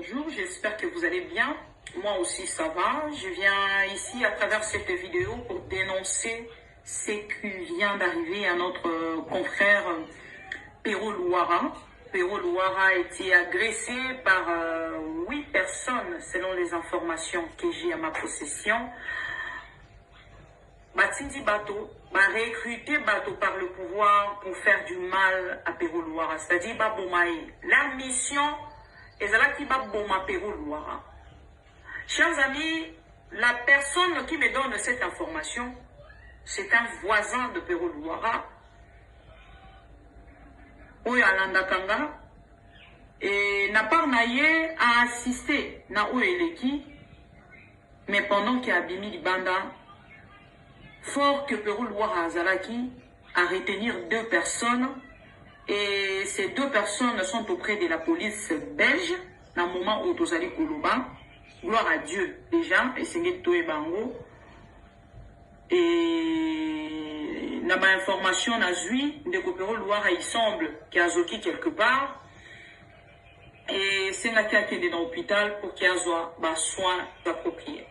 bonjour, j'espère que vous allez bien. Moi aussi ça va. Je viens ici à travers cette vidéo pour dénoncer ce qui vient d'arriver à notre confrère Pero Luara. Pero Luara a été agressé par 8 personnes selon les informations que j'ai à ma possession. Batindi Bato va recruter Bato par le pouvoir pour faire du mal à Pero Luara, c'est-à-dire Babomae. La mission est là qui Baboma Pero Luara. Chers amis, la personne qui me donne cette information, c'est un voisin de Pero Luara, Oyo Alanda Kanga, et n'a pas naïe à assister na Oeleki, mais pendant qu'il y a Bimi Banda, fort que Pero Luara Azalaki à retenir 2 personnes, et ces 2 personnes sont auprès de la police belge, dans le moment où Tozali Koloba. Gloire à Dieu, déjà, et c'est Toé Bango. Et n'a pas information, n'a zui, de Pero Luara, il semble qu'il y a Zoki quelque part. Et c'est là qu'il y a été dans l'hôpital pour qu'il y ait soin appropriés.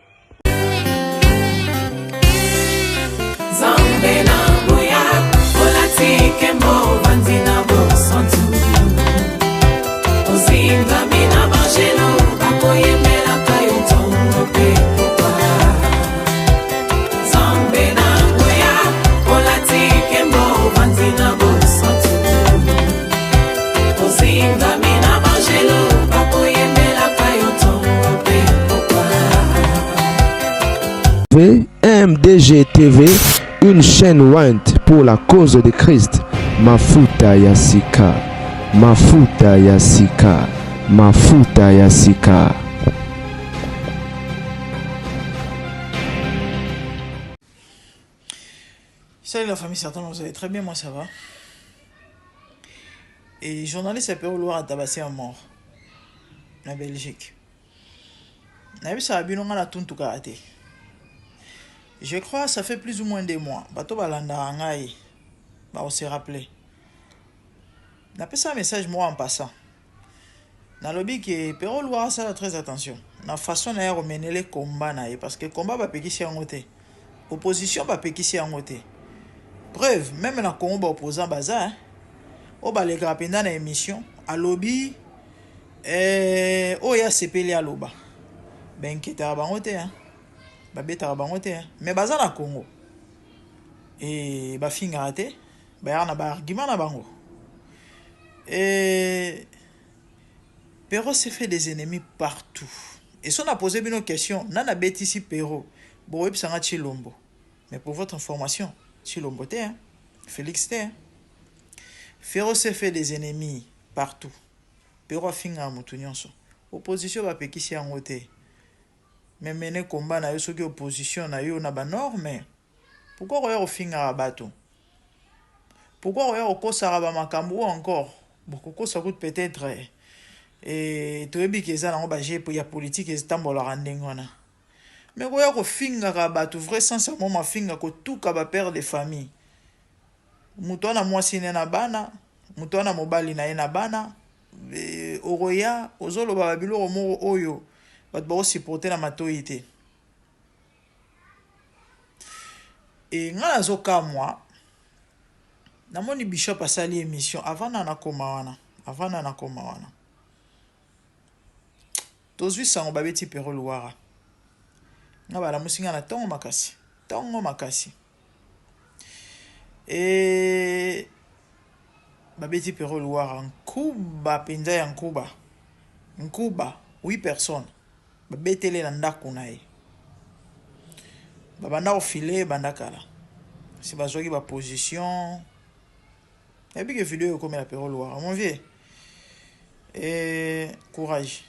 MDG TV, une chaîne want pour la cause de Christ. Mafuta Yasika, Mafuta Yasika, Mafuta Yasika. Salut la famille, certainement vous allez très bien, moi ça va. Et journaliste à Pero Luara a tabassé à mort en Belgique. Ça a bien la tuntu karaté. Je crois que ça fait plus ou moins 2 mois. Bato balanda ngai. On s'est rappelé. N'a pas ça un message moi en passant. Dans le but que Pero Luara ça a très attention. La façon d'ailleurs de mener les combats parce que le combat va péquer en côté. Opposition va péquer en côté. Preuve, même dans le combat opposant baza, on va les grapper dans l'émission. À lobby, oh ya CPL à loba. Ben qui t'a bangoté hein. Babeta bangoté hein. Mais baza na Congo. Et ba finga raté, ba yana ba argument na bango. Et Pero s'est fait des ennemis partout. Et si on a posé une question, nana bêtise ici Pero, bon web sanga Chilombo. Mais pour votre information, Chilombo té hein. Félix té hein. Pero s'est fait des ennemis partout. Pero a finga mutu nyonso. Opposition va pekisi en côté. Mais mener combat na yo soki opposition na yo na ba norme. Pourquoi roya au finga abato? Pourquoi roya au kosa ba makambu encore? Beaucoup kosa coûte peut-être et toyebi keza na ba je pour ya politique et tambola randengona. Mais roya ko finga abato vrai sincèrement ma finga ko tout ka ba père de famille. Mutwana mwasi na bana, mutwana mobali na ena bana, oroya ozolo ba biloko mo oyo. Bat ba supporter la matoïté. Et nga zo ka moi na moni bishop asali émission avant na koma wana. Tozwi sango babeti Pero Luara. Nga bala musinga na tongo makasi. Et babeti Pero Luara Nkuba penza ya Nkuba 8 personnes. Babetele na ndako na ye. Babanda ofile bandakala. Si bazoki ba position. Et puis que vidéo comme la Pero Luara. Mon vieux. Et courage.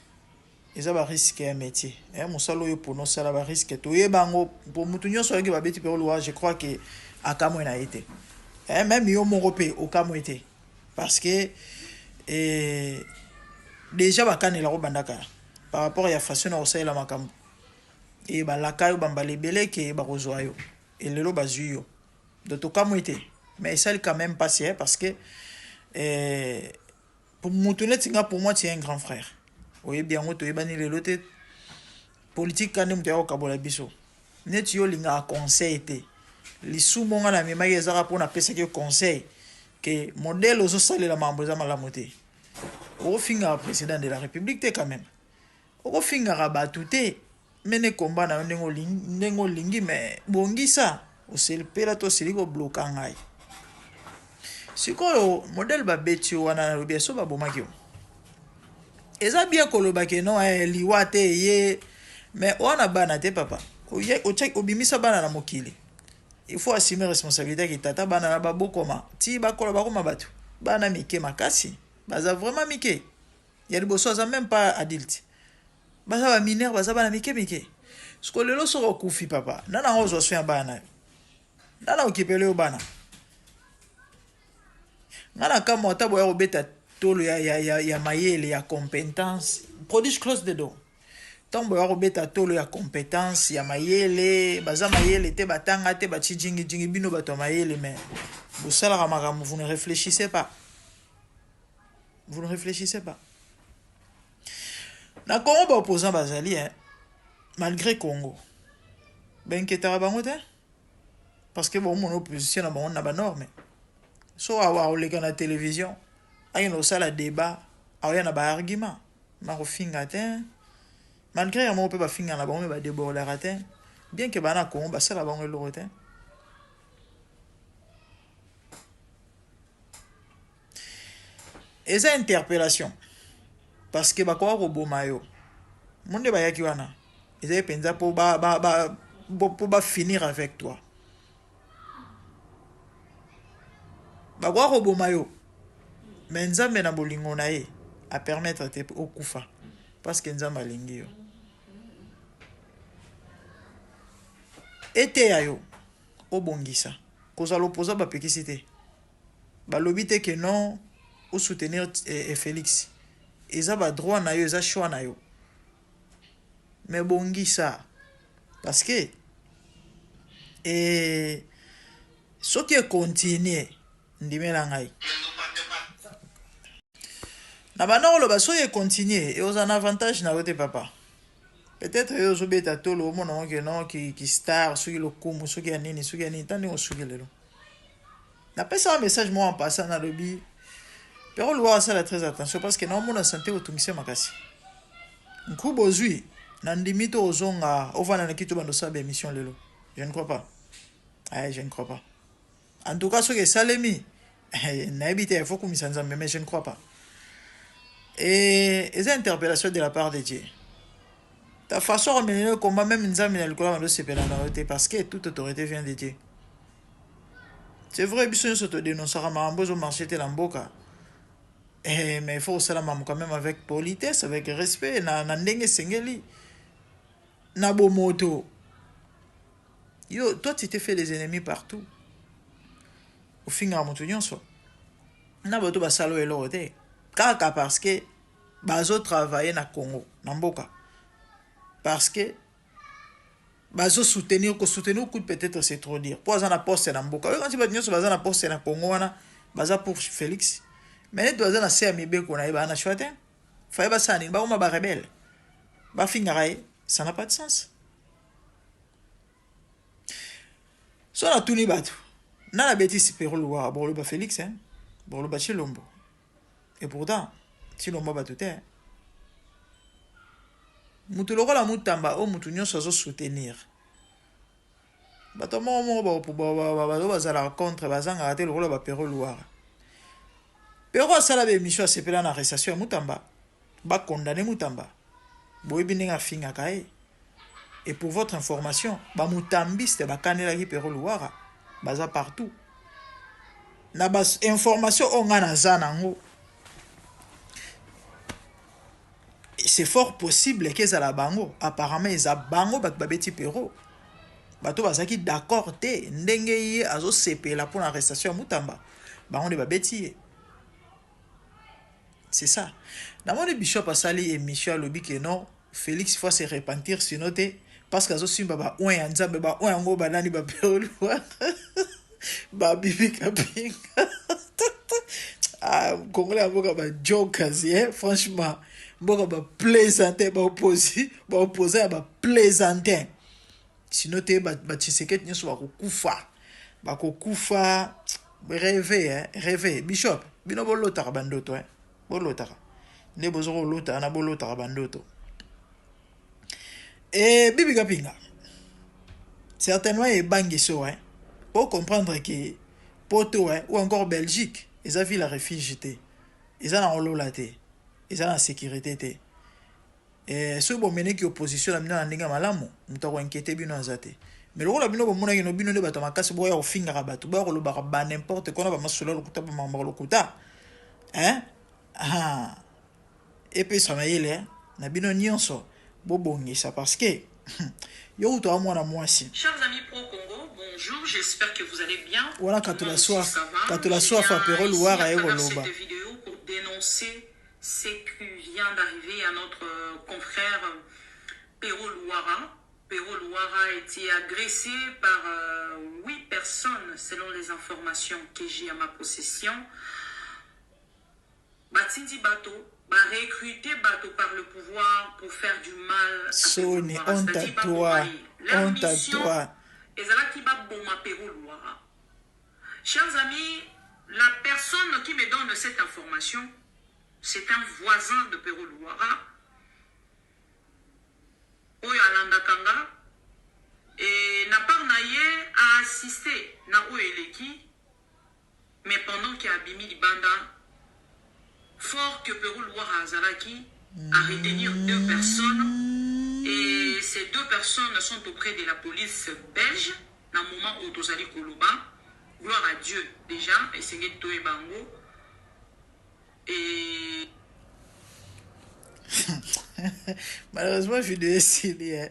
Ils ont un risque un métier. Et mon salo yo pour nous ça ba risque to yebango pour mutu nyonso ki babeti Pero Luara, je crois que akamo na été. Et même yo mon repé au kamo été. Parce que déjà bakane la bandakala. Par rapport à la façon dont on la makambo. Et bah la caillou bambale belé qui est barozoyo. Et le lo bazuyo. De tout cas, moi, mais ça, quand même passé parce que pour Moutoune, pour moi, tu es un grand frère. oyebi yango toyebani lelo te politique kande moto ya kokabola biso neti yo olingaka conseil te lisumu nga na memaki ezaka mpona apesaki yo conseil ke modele ozosalela mambo eza malamu te okofingaka président de la république te quand même okofingaka bato te mene komba na yo ndenge olingi me bongisa oselipela to osili kobloka ngai sikoyo modele babeti yo wana nalobi eso babomaki yo eza bien koloba ke non liwa te ye mais wana bana te papa obimisa bana na mokili il faut assumer responsabilité ki tata bana na babokoma ti bakoma bato bana mike makasi baza vraiment mike ya liboso aza même pas adulte baza ba mineur baza bana mike siko lelo soko okufi papa nana ozwa so ya bana nana okipele yo bana ngana kama otabo ya obeta tolo ya mayele ya compétence prodige close de dos tombo ya kobeta tolo ya compétence ya mayele baza mayele te batanga te bachijingi bino bato mayele mais bosalaka makambo vous ne réfléchissez pas na Congo ba opposant bazali malgré Congo benketaka bango te parce que bon mon opposition na bango na ba norme so awa oleka na télévision ayino sala débat awa na ba argument na kofinga te malgré ya mo pe ba finga na bango ba déborder te bien que bana Congo ba sala bango lo te eza interpellation parce que bakoka koboma yo monde bayaki wana eza penza po ba finir avec toi bakoka koboma yo mais nzambe na bolingo na ye a permettre te okufa parce que nzambe alingi yo ete ya yo obongisa kozala opoza bapekisi te balobi te ke non ou soutenir Félix eza ba droit na yo eza choix na yo mais bongisa parce que soki continue ndimela ngai na bana oloba soki continue oza na avantage na yo te papa peut-être yo ozobeta tolo omona ngo ke non ki star soki lokumu soki ya nini tani osuki lelo napesa un message moi en passant na lobi pero lwa asala très attention parce que na omona santé otungise makasi nkubo ozwi na ndimi to ozonga ovana na kitu bando sabe émission lelo je ne crois pas je ne crois pas en tout cas soki salemi nayebi te il faut kumisa nzambe mais je ne crois pas et les interpellations de la part de Dieu ta façon de mener le combat même nzambe na likolo bando sepela na yote parce que toute autorité vient de Dieu c'est vrai biso nyonso todénonçaka makambo ezomarche te na mboka mais il faut ça quand même avec politesse, avec respect, na ndenge sengeli, na bomoto. Yo, toi tu t'es fait des ennemis partout. Au final, mon tunion so. Na boto ba salo elo te. Kaka parce que bazo travailler na Congo, na mboka. Parce que bazo soutenir coup peut-être c'est trop dire. Pour ça na poste na mboka. Quand tu vas dire so baza na poste na Congo wana, baza pour Félix. Mais tu as un assez ami qu'on a eu à choisir. Fallait pas ça, ba uma ba rebelle. Ba fingaray, ça n'a pas de sens. So na tuni batu. Na la bêtise Pérou loa, bon le ba Félix bon le ba Chilombo. Et pourtant, Chilombo ba tout mutu loko la mutamba o mutu nyonso zo soutenir. Bato mo ba za contre bazanga rater le rôle ba Pérou loa. Pero asala be mission sepela na arrestation ya Mutamba ba condamner Mutamba boyebi ndenge afingaka ye et pour votre information ba mutambiste ba kanelaki Pero Luara baza partout na bas information onga na za nango c'est fort possible que ça la bango apparemment eza bango ba babeti Pero bato bazaki d'accord te ndenge ye azo sepela pour l'arrestation ya Mutamba bango de babeti ye. C'est ça. Dans mon bishop a sali et Michel lobi que non, Félix faut se repentir sinon te parce que azo baba on ya nzambe ba on yango banani ba Pero ba bibi kapinga. Ah, Congolais avoka ba jokers franchement. mboka ba plaisantin ba opposé ya ba plaisantin sinon te ba Tshisekedi nyonso bakokufa rêve bishop bino bolotaka bandoto bolotaka nde bozo kolota na bolotaka bandoto Bibi Kapinga certainement ebangi so pour comprendre que Poto ou encore Belgique ils ont vu la réfugié ils ont olola te ils ont la sécurité te ceux qui mené qui opposition la bino na ndenge malamu mutako inquiéter bino nzate mais lokola bino bomona kino bino nde bato makasi boya ofingaka bato boya kolobaka ba n'importe quoi na ba masolo lokuta ba mambalo lokuta et puis ça maile na bino nyonso bobongisa parce que yo to amona mwasi. Chers amis pro-Congo, bonjour, j'espère que vous allez bien. Voilà quand tu la soif à Pero Louara et Goloba. Cette vidéo pour dénoncer ce qui vient d'arriver à notre confrère Pero Louara. Pero Louara a été agressé par 8 personnes selon les informations que j'ai à ma possession. Batindi Bato recruter Bato par le pouvoir pour faire du mal à Sony, honte à toi. Honte à toi. Chers amis, la personne qui me donne cette information, c'est un voisin de Pero Louara, Oyo Alanda Kanga, et Naparnaye a assisté na Oeleki, mais pendant qu'il y a Bimi Libanda, fort que Pero Louara Azalaki a retenir 2 personnes et ces 2 personnes sont auprès de la police belge dans le moment où Tozali Koloba. Gloire à Dieu déjà et c'est Toé Bango et malheureusement je dois essayer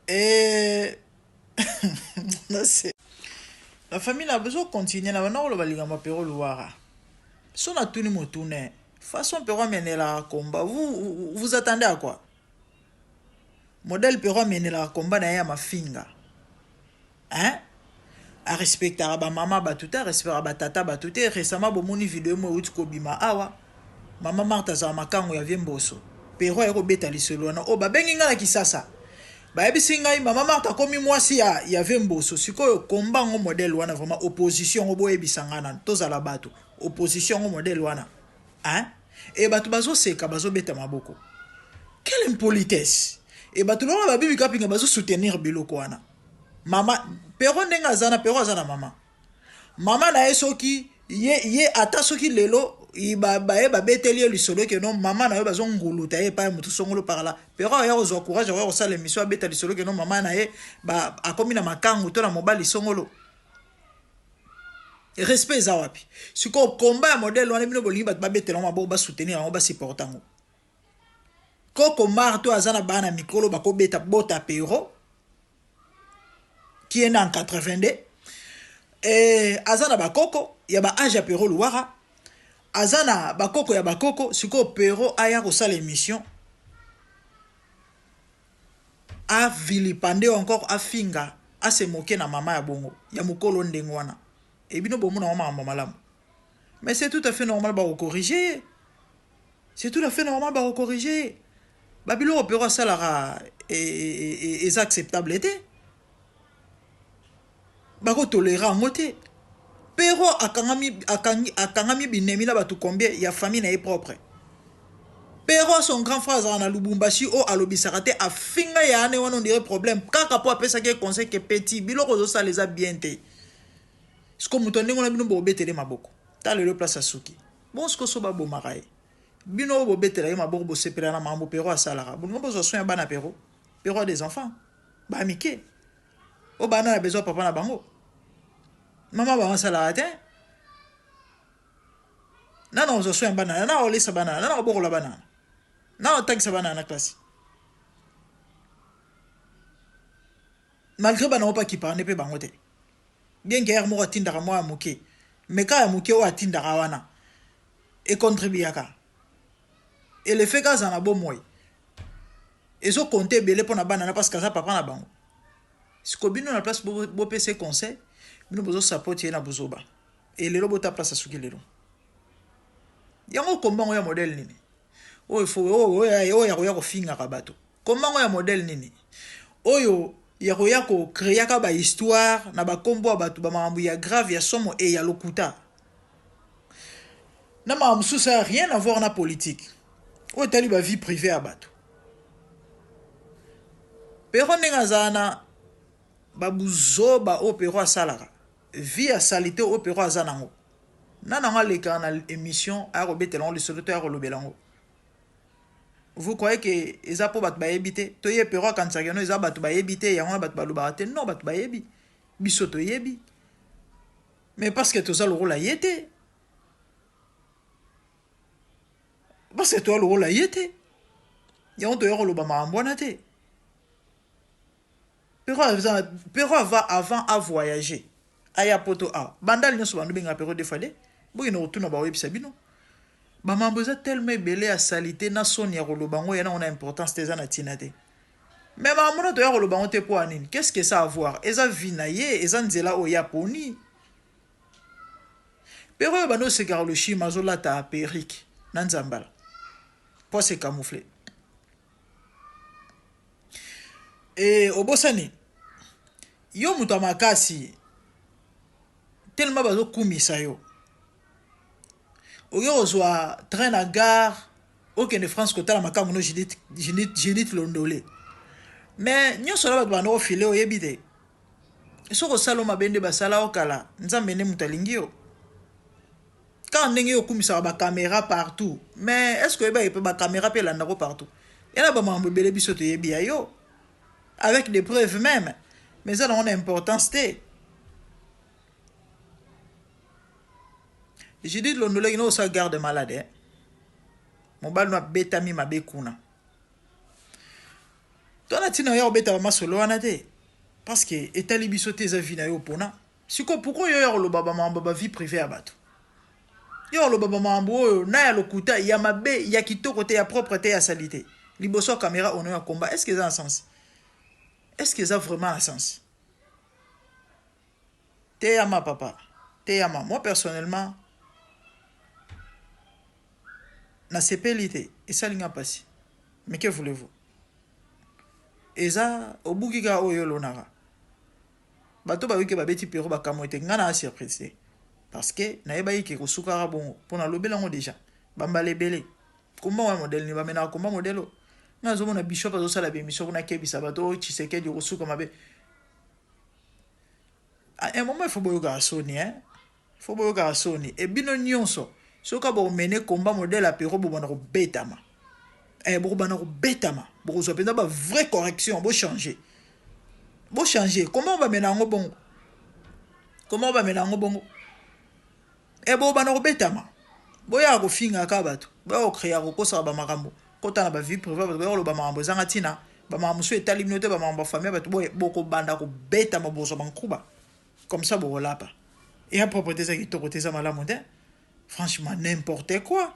et la famille a besoin de continuer na bana koloba likambo Pero Louara so na tuni motune façon Pero mener la combat vous attendez à quoi modèle Pero mener la combat na ya mafinga a respecter ba mama batuté respecter ba tata batuté récemment bomoni vidéo mo uti ko bima awa mama Martha za makango ya Viemboso Pero ya ko beta lisolo na o ba bengi ngala kisasa ba yebisi ngai mama Martha komi mwasi ya Viemboso sikoyo combat ngo modèle wana vraiment opposition ngo boye bisangana tozala bato opposition ngo modèle wana et bato bazo seka bazo beta maboko quelle impolitesse et bato lo ba Bibi Kapinga bazo soutenir biloko wana mama Pero ndenga zana Pero azana mama na soki ye ata soki lelo ba beteli lisolo ke non mama na yo bazo nguluta ye pa mutu songolo par là Pero ya ozo courage ya osala émission beta lisolo ke non mama na ye ba akomi na makangu to na mobali songolo respect za wapi siko combat modèle wana bino bolingi bat ba betela mabo ba soutenir ba supporter ngo koko marto azana bana mikolo ba ko beta bota Pero qui est né en 82 et azana bakoko ya ba âge ya Pero Louara azana bakoko ya bakoko siko Pero aya ko sala émission a vilipande encore a finga a se moquer na mama ya bongo ya mukolo ndengo wana et bino bomo na mama malamu mais c'est tout à fait normal ba corriger c'est tout à fait normal ba corriger babilo Pero salara est acceptable était bako tolera ngote Pero akangami binemi na batu combien ya famille na propre Pero son grand frère na Lubumbashi o alobisaka te afinga ya ane wana on dirait problème kaka po apesa ke conseil ke petit biloko zo ça les a bien te sko muto ndingo na bino bo betele maboko ta le place asuki bon sko so ba bo maraye bino bo betele maboko bo sepela na mambo Pero asalara bon ngo zo soin bana Pero a des enfants ba mike o bana na besoin papa na bango mama ba salara te nana ozo soin bana nana olisa bana nana obokola bana nana otangisa bana na classe malgré bana opa ki parne pe bango te bien que mo atindaka mo amuke mais ka amuke o atindaka wana et contribuaka et le fait kaza na bo moy ezo compter belé pona bana na parce que ça papa na bango siko bino na place bo PC conseil bino bozo support na bozoba et lelo bota place asuki lelo yango kombango ya modèle nini oyo oyo ya koya kofingaka bato komango ya modèle nini oyo ya koya kokreaka bahistoire na bakombo ya bato bamakambo ya grave ya somo e ya lokuta na makambo mosusu ya rien à voir na politique oyo etali bavie privé ya bato pero ndenge azala na babuzoba oyo pero asalaka vie ya salite oyo pero aza nango nanango alekaka na émission aya kobetela ngo lisolo to ya kolobela ngo. Vous croyez que eza po bato bayebi te toye pero akanisaka yango eza bato bayebi te yango na bato balobaka te non bato bayebi biso toyebi mais parce que toza lokola ye te parce que toza lokola ye te yango toya koloba makambo wana te. Pero avant à voyager aya poto a bandali nyonso bandu benga pero des fois de boki na rotuna ba webisa bino ba mambo za tellement belé à salité na soni ya koloba ngo yana on a importance te za na tina te mais makambo na to ya koloba ngo te po anini qu'est-ce que ça a à voir eza vinaye eza nzela o ya poni pero bano se le chima zo lata perrique na nzambala pour se camoufler et obosani yo muto makasi tellement bazo kumisa yo oyo ozwa train à gare okende France kotala makambo no Judith Londolé mais nyonso la bato bano ofile oyebi te soko salo mabende basala okala nzambe ne mutalingi yo quand ndenge yo kumisa ba caméra partout mais est-ce que ba yepe ba caméra pe landa ko partout yana ba mambo bele biso to yebi yo avec des preuves même mais ça n'a importance te. J'ai dit Londolé no sa garde malade mon bal no betami mabekuna tona tina yo beta ma solo wana te parce que etali biso te za vina yo pona siko pourquoi yo lo baba mambo ba vie privée abato yo lo baba mambo na ya lokuta ya mabe ya kitoko te ya propreté ya salité liboso caméra on a combat est-ce que ça a un sens est-ce que ça a vraiment un sens te ya ma papa te ya ma moi personnellement na sepelité et ça linga passi mais que voulez-vous et ça au bukika oyo lonara bato ba wiki ba beti pero ba kamote ngana surprise parce que na yeba yiki ko sukara bon pona lobela ngo déjà bamba lebele comment wa modèle ni ba mena comment modèle na zo mona bishop zo sala be mission na kebisa bato chiseke di ko suka mabe à un moment il faut boyo ga soni faut boyo ga soni et bino nyonso soka bo mener combat modèle apéro bo bana ko betama bo bana ko betama bo zo penda ba vraie correction bo changer comment on va mener ngo bongo bo bana ko betama bo ya ko finga ka bato bo créer ko kosa ba makambo kota na ba vie privée ba lo ba makambo zanga tina ba makambo so etali minote ba makambo famille bato bo ko banda ko betama bo zo bankuba comme ça bo lapa et à propreté ça qui to côté ça malamu de. Franchement, n'importe quoi.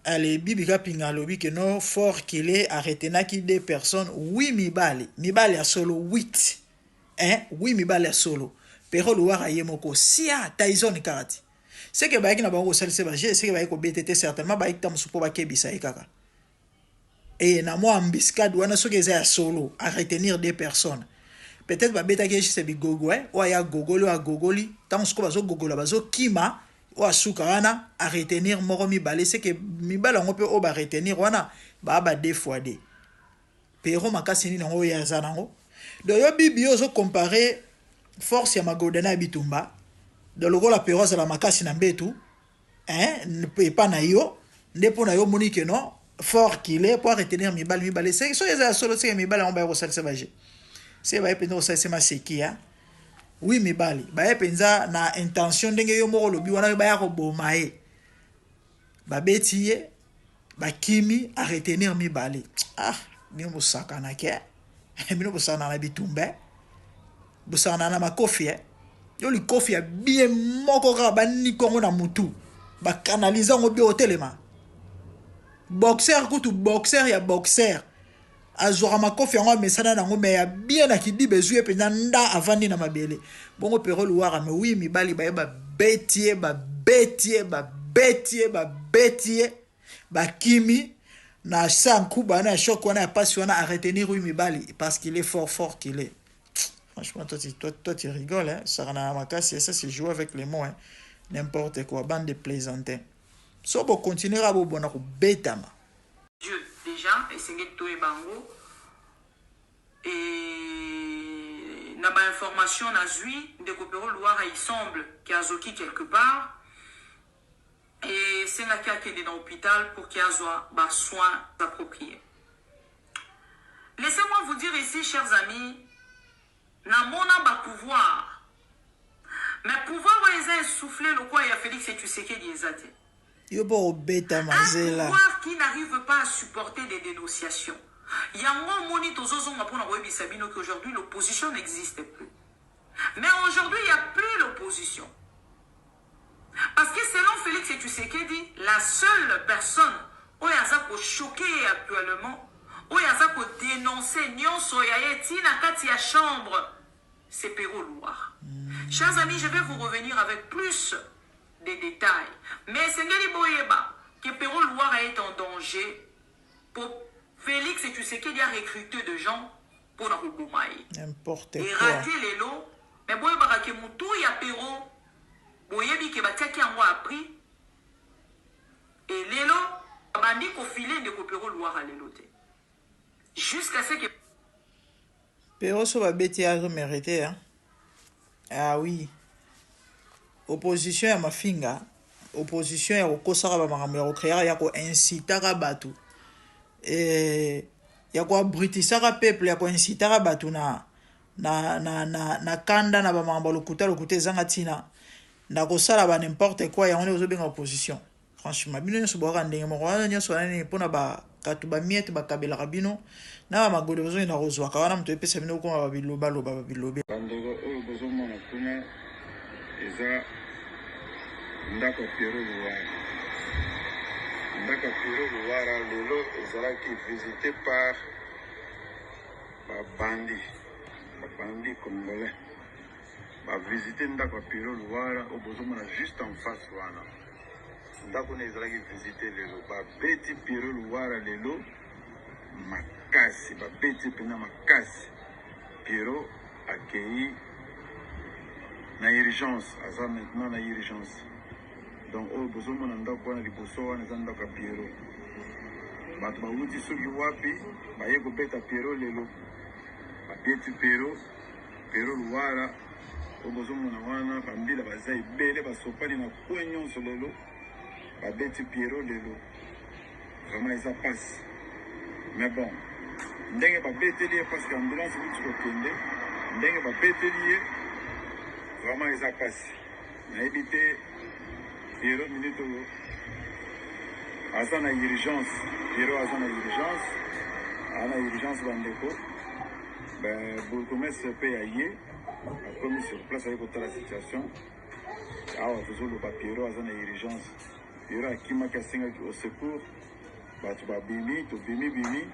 Allez, Bibiga Pingalobi, que non, fort qu'il est, arrêté n'a qui des personnes, oui, mi bali à solo, 8. Oui, mi bali à solo. Pero loir à Yemoko, sia, Tyson et Karati. C'est que Baïk n'a pas aussi c'est que Baïk au BTT certainement, Baïk tam soupo ba kebisa et kaka. Et na moi, ambiscade, ou an a so à solo, à retenir des personnes. Peut-être ba beta ke c'est bigogo ou ya gogolo a gogoli tant ce ko bazo gogola bazo kima ou asuka wana à retenir moro mi balé c'est que mi bala on peut o ba retenir wana ba deux fois de pero makasi ni ngo ya zanango do yo bibio zo comparer force ya magodana bitumba de logo la pero za la makasi na mbetu ne peut pas na yo ndepo na yo moni que non fort qu'il est pour retenir mi balé c'est so ya solo c'est mi bala on ba ko salsa baje c'est ba ependa osasa ma sekia oui mi bali ba epenza na intention ndenge yo moko lobi wana ba ya ko bomae ba betiye ba kimi à retenir mi bali bino bosakana ke bino bosana na bitumbe bosana na makofi yo li kofi ya bien moko ka ba ni kongo na mutu ba canaliser ngo bi hotelema boxer kutu boxer ya boxer azora makofi yango mesana nango me ya bien akidi bezuye pena nda avandi na mabele bongo pero luara me oui mibali ba betiye babeti bakimi na sankuba na choc wana ya pasi wana à retenir Rui Mibali parce qu'il est fort qu'il est. Franchement, toi tu rigoles, hein. Sarana Makasi, ça c'est jouer avec les mots, hein. N'importe quoi, bande de plaisantins. So bo continuer à bo bona ko betama. Dieu déjà et c'est to e bango et na ba information na zui de Kopero Loire il semble qu'il y a Zoki quelque part. Et c'est là qu'il est dans l'hôpital pour qu'il y ait des soins appropriés. Laissez-moi vous dire ici, chers amis, n'a mon pouvoir. Mais pouvoir, ils ont soufflé le quoi il a Félix et tu sais qu'il y a un pouvoir qui n'arrive pas à supporter des dénonciations. Il y a un moni qu'aujourd'hui l'opposition n'existe plus. Mais aujourd'hui, il n'y a plus l'opposition. Parce que selon Félix et Tshisekedi, la seule personne où il y a choqué actuellement, où il y a dénoncé Nyonso Tina la chambre, c'est Péro Loire. Chers amis, je vais vous revenir avec plus de détails. Mais c'est Ngeli Boyeba que Péro Loire est en danger pour Félix et Tshisekedi a recruté de gens pour la Rubumaï. N'importe quoi. Et rater les lots. Mais Boyeba que Moutou ya Péro. Boyebi ke batiaki yango appris et lelo bandi ko filer de Kopero Loire à lelo te jusqu'à ce que Pero so ba beti a mérité, hein. Ah oui, opposition ya mafinga, opposition ya kokosaka ba makambo ya kokréer ya ko incitaka batu ya ko abritisaka peuple ya ko incitaka batu na kanda na ba makambo lokuta ezanga tina na kosala ba n'importe quoi ya on est bien en opposition. Franchement bino nso boka ndenge moko wana nso nani pona ba katu ba miette ba kabela rabino na ba magode bezo ina rozwa ka wana mto epesa bino ko ba biloba bandego oyo bezo mona kuna eza ndako Péro Loire lelo ezalaki visité par bandi congolais. Va visiter ndako Péro Loire au besoin juste en face wana. Ndako ne ezalaki visiter lelo ba beti Péro Loire lelo makasi ba beti pena makasi. Péro accueilli na urgence, aza maintenant na urgence. Donc au besoin na ndako wana liboso wana eza ndako Péro. Bato ba uti soki wapi ba yeko beta Péro lelo. Ba beti Péro Loire obozomona wana bambila baza ebele basopani na kwe nyonso lelo babeti Péro lelo vraiment eza passe. Mais bon ndenge babeteli ye parce que ambulance buti kokende ndenge babeteli ye vraiment eza passe. nayebi te Péro minute oyo aza na urgence. Péro aza na urgence bandeko bourgmestre mpe ya ye comme sur place avec la situation. Alors, toujours le Péro a une urgence. Péro a qui m'a cassé au secours. Batu ba bimi, to bimi,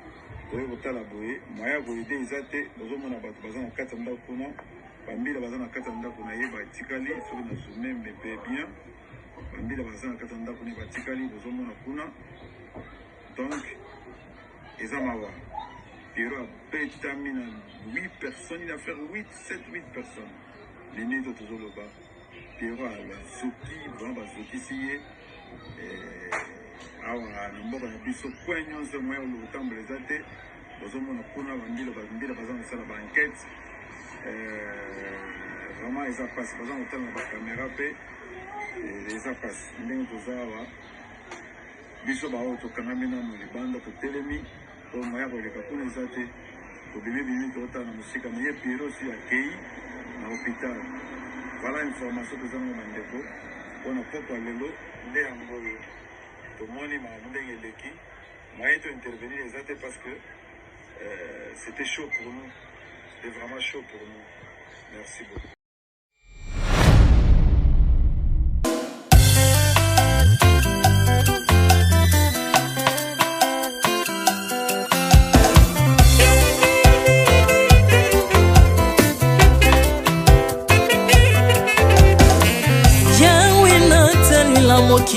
to y vota la boye. Moya boye des athées, nous avons batu bazan katanda kuna. Bambi la bazan katanda kuna ye batikali, sur le sommet mais bien. Bambi la bazan katanda kuna batikali, nous avons kuna. Donc, ils ont Péro a bétamine 8 personnes, il a fait 7-8 personnes. Les nuits de toujours le bas. Péro a la Zoki, vraiment la Zoki siye. Awa, n'importe quoi, biso poignon, c'est moi, le temps de les athées. Nous avons un kuna, bambi la bazan de la banquette. Vraiment, ils ont passé, bazan au temps de la caméra, ils ont passé. Nous avons biso ba auto kanamina mu libanda to telemi. Donc, je vais vous dire que au début, je vais vous dire que Péro aussi accueilli à l'hôpital. Voilà l'information que nous avons dans le dépôt. On a pas parlé de l'eau. Tout le monde m'a intervenu parce que c'était chaud pour nous. C'était vraiment chaud pour nous. Merci beaucoup.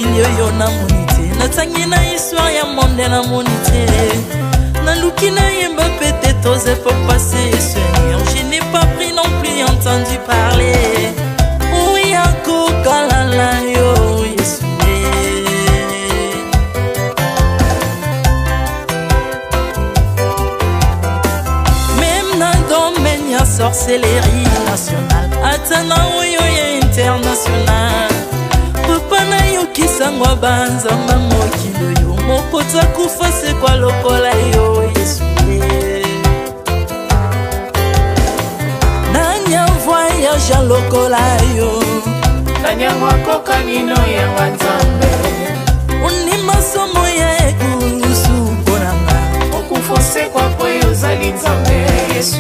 mokili oyo namoni te, natangi na histoire ya monde namoni te, naluki nayemba pete toze pour passer Seigneur, je n'ai pas pris non plus entendu parler. Oui akokalala yo Yesu. Même na domaine ya sorcellerie nationale, atana oyo ya international, papa na yo kisangwa banzamba mokili yo, mokota kufa se kwa lokola yo Yesu. Nanya voyage lokola yo, nanya wakoka nino ya wanzambe, uni masomo ya ekurusu konanga, okufose kwa poyo zali nzambe Yesu.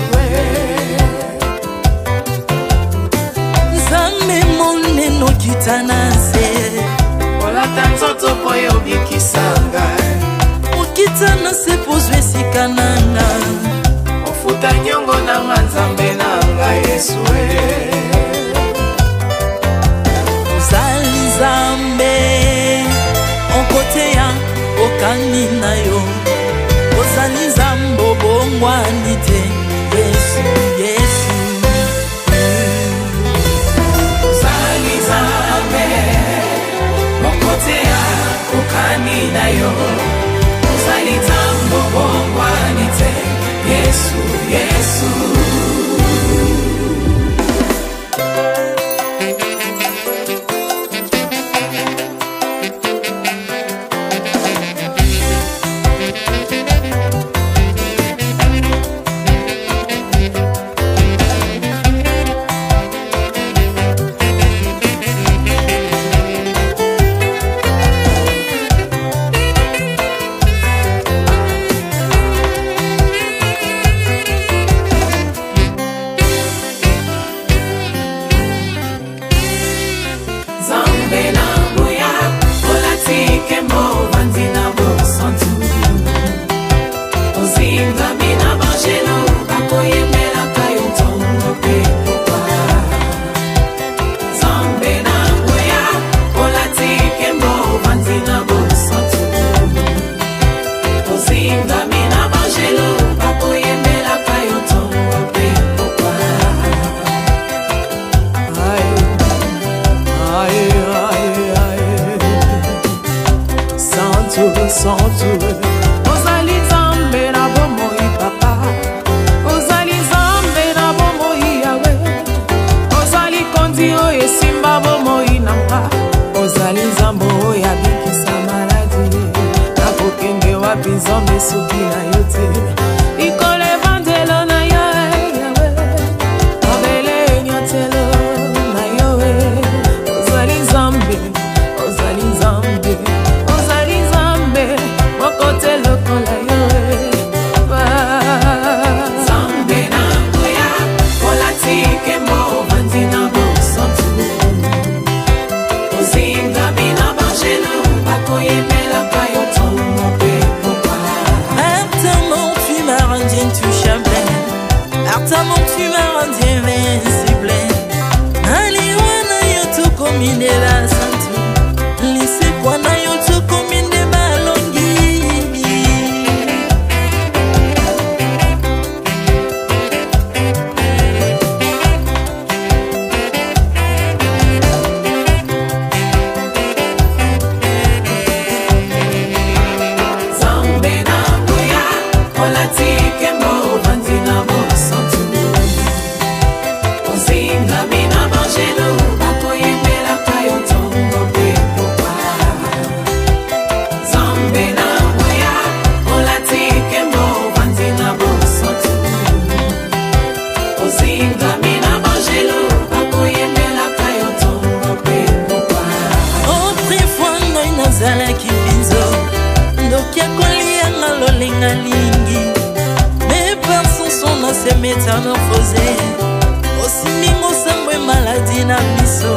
Nzambe moneno kitanase, olata nzoto poyo bikisanga, okitanase pozwe sikananga, ofuta nyongo na nzambe nanga Yesu. Ozali nzambe onkote ya okani na yo, ozali nzambe obongwani te Yesu, Yesu. Ozali nzambe onkote ya okani na yo, ozali nzambe obongwani te Yesu, Yesu. Ozali nzambe na bomoi papa, ozali nzambe na bomoi yawe, ozali kondi oyo esimba bomoi nanga, ozali nzambe oyo abikisa maladi, nakokende wapi nzambe soki na yo te, ikole bandelo na yo yawe, obele nyotelo na yo, ozali nzambe, ozali nzambe, ozali nzambe mokote lokola yo. Nzambe na ngoya olatike mbo bandi na bosantu, ozinga bina bangelo bakoyembelaka yo tongo pe popa. Ardemment tu m'as rendu intouchable, ardemment tu m'as rendu invincible, aliwana yo tokominde la santu, lisekwa na yo tokominde balongi. Nzambe na ngoya olatike mbo bandi na bosantu, ozinga bina bangelo bakoyembelaka yo tongo pe popa. Nzambe na ngoya olatike mbo bandi na bosantu, ozinga bina bangelo bakoyembelaka yo tongo pe popa. Autrefois ngai nazalaki binzo, ndoki akolianga lolenga lingi, mais par son son na se métamorphosé, osimbi mosambwe maladi na miso,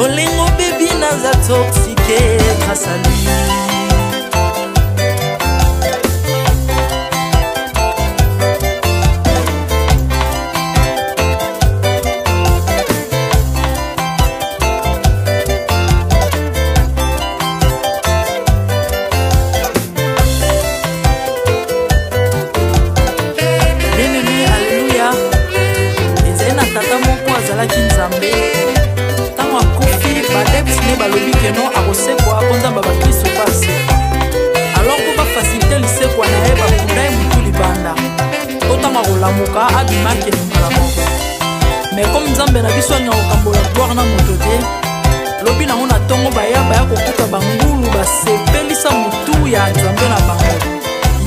olengo bebi naza toxike grâce à lui. lamuka abimaki elongala moko. Mais comme nzambe na biso alinga kokambola gloire na moto te, lobi nango na ntongo baya kokuta bangulu basepelisa motu ya nzambe na bango.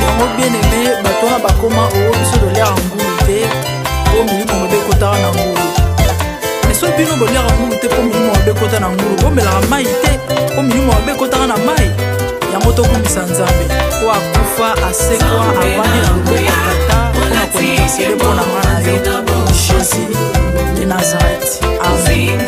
Yango bien aimé bato wana bakoma oyo biso toliaka ngulu te po milimo mabe ekotaka na ngulu. Mais so bino boliaka ngulu te po milimo mabe ekota na ngulu, bomelaka mai te po milimo mabe ekotaka na mai. Yango tokumisa nzambe po akufa asekwa avandi na loboko ya tata mpona kointercede mpona ngana yo Jésus de Nazareth. Amen.